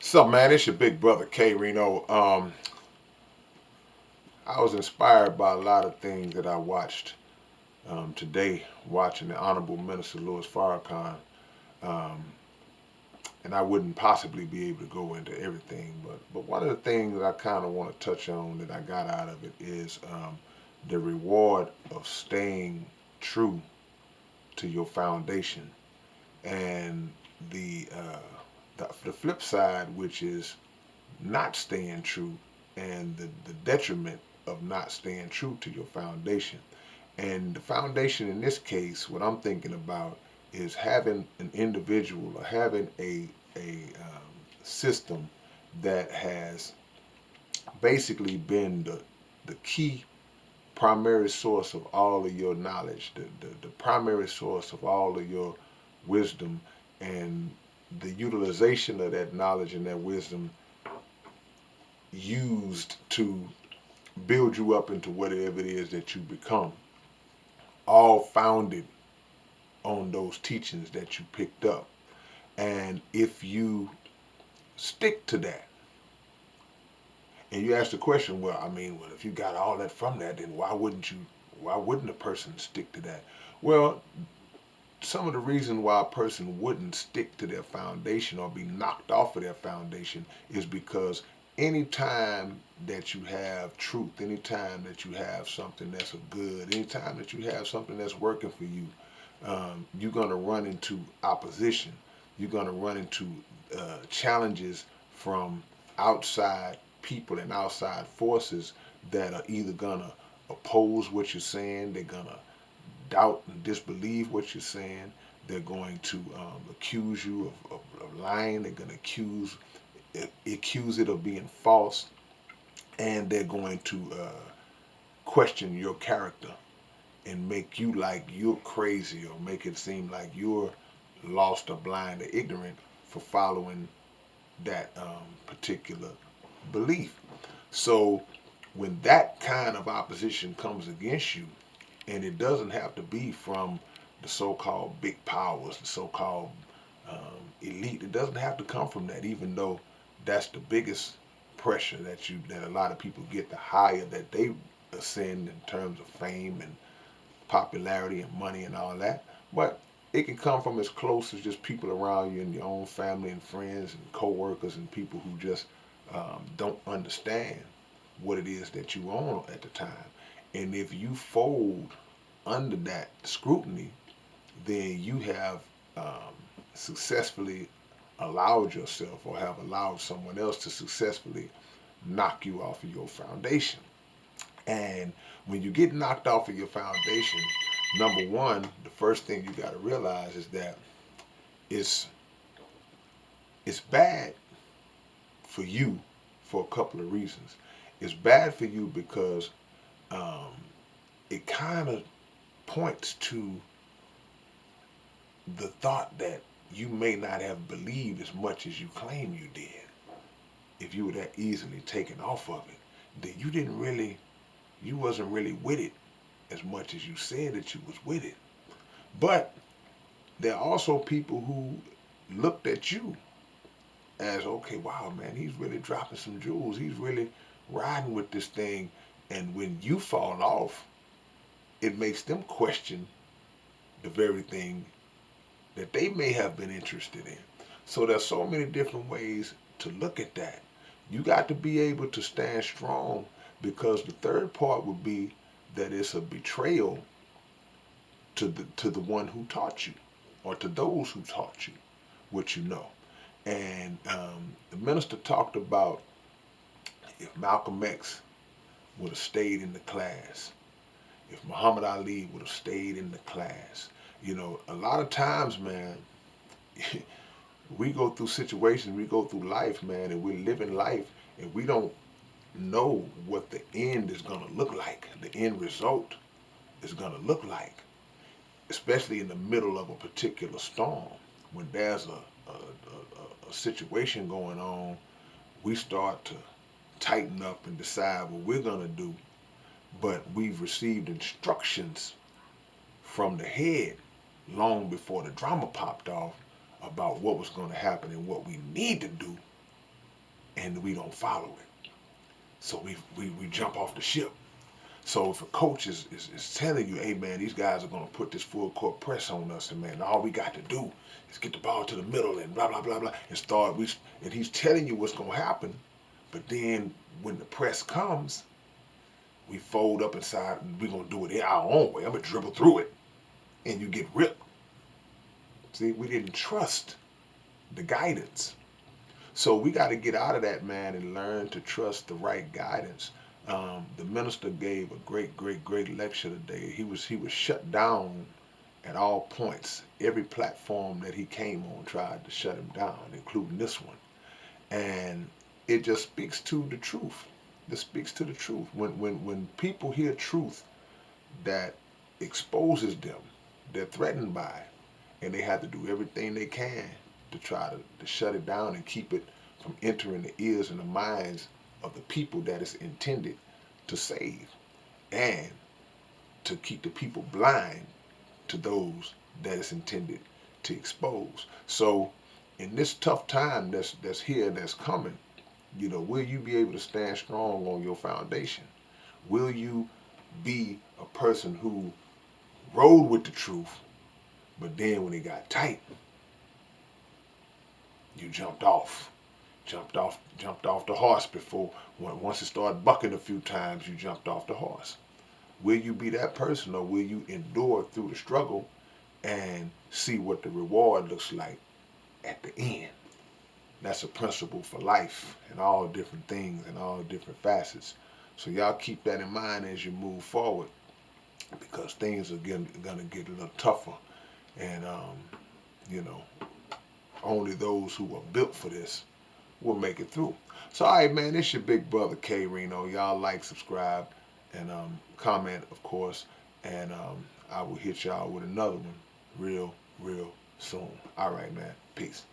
What's up, man? It's your big brother K-Rino. I was inspired by a lot of things that I watched today, watching the Honorable Minister Louis Farrakhan. Um, and I wouldn't possibly be able to go into everything, but one of the things that I kind of want to touch on that I got out of it is the reward of staying true to your foundation, and the, uh, the flip side, which is not staying true, and the detriment of not staying true to your foundation. And the foundation in this case, what I'm thinking about is having an individual or having a system that has basically been the key primary source of all of your knowledge, the primary source of all of your wisdom, and the utilization of that knowledge and that wisdom used to build you up into whatever it is that you become, all founded on those teachings that you picked up. And if you stick to that, and you ask the question, well, I mean, well, if you got all that from that, then why wouldn't a person stick to that? Well, some of the reason why a person wouldn't stick to their foundation or be knocked off of their foundation is because anytime that you have truth, anytime that you have something that's a good, anytime that you have something that's working for you, you're going to run into opposition. You're going to run into challenges from outside people and outside forces that are either going to oppose what you're saying, they're going to doubt and disbelieve what you're saying. They're going to accuse you of lying. They're going to accuse it of being false, and they're going to question your character and make you like you're crazy, or make it seem like you're lost or blind or ignorant for following that particular belief. So when that kind of opposition comes against you, and it doesn't have to be from the so-called big powers, the so-called elite. It doesn't have to come from that, even though that's the biggest pressure that a lot of people get. The higher that they ascend in terms of fame and popularity and money and all that, but it can come from as close as just people around you in your own family and friends and co-workers and people who just don't understand what it is that you own at the time. And if you fold under that scrutiny, then you have um, successfully allowed yourself, or have allowed someone else to successfully knock you off of your foundation. And when you get knocked off of your foundation, number one, the first thing you got to realize is that it's it's bad for you for a couple of reasons. It's bad for you because um, it kind of points to the thought that you may not have believed as much as you claim you did. If you were that easily taken off of it, then you wasn't really with it as much as you said that you was with it. But there are also people who looked at you as, okay, wow, man, he's really dropping some jewels. He's really riding with this thing. And when you fall off, it makes them question the very thing that they may have been interested in. So there's so many different ways to look at that. You got to be able to stand strong, because the third part would be that it's a betrayal to the one who taught you, or to those who taught you what you know. And the minister talked about if Malcolm X would have stayed in the class, if Muhammad Ali would have stayed in the class. A lot of times, man, we go through situations, we go through life, man, and we're living life, and we don't know what the end is going to look like, the end result is going to look like, especially in the middle of a particular storm. When there's a situation going on, we start to tighten up and decide what we're going to do, but we've received instructions from the head long before the drama popped off about what was going to happen and what we need to do and we don't follow it. So we jump off the ship. So if a coach is telling you, hey man, these guys are gonna put this full court press on us, and man, all we got to do is get the ball to the middle and blah blah blah blah and start. And he's telling you what's gonna happen, but then when the press comes, we fold up inside. We're gonna do it our own way. I'm gonna dribble through it, and you get ripped. See, we didn't trust the guidance. So we got to get out of that, man, and learn to trust the right guidance. The minister gave a great lecture today. He was shut down at all points. Every platform that he came on tried to shut him down, including this one. And it just speaks to the truth. It speaks to the truth. When people hear truth that exposes them, they're threatened by it, and they have to do everything they can to try to shut it down and keep it from entering the ears and the minds of the people that it's intended to save, and to keep the people blind to those that it's intended to expose. So in this tough time that's here, that's coming, will you be able to stand strong on your foundation? Will you be a person who rode with the truth, but then when it got tight, you jumped off the horse before, once it started bucking a few times, you jumped off the horse? Will you be that person, or will you endure through the struggle and see what the reward looks like at the end? That's a principle for life and all different things and all different facets. So y'all keep that in mind as you move forward, because things are gonna get a little tougher, and you know, only those who are built for this will make it through. So, all right, man, it's your big brother K-Rino. Y'all like, subscribe, and comment, of course. And I will hit y'all with another one real soon. All right, man. Peace.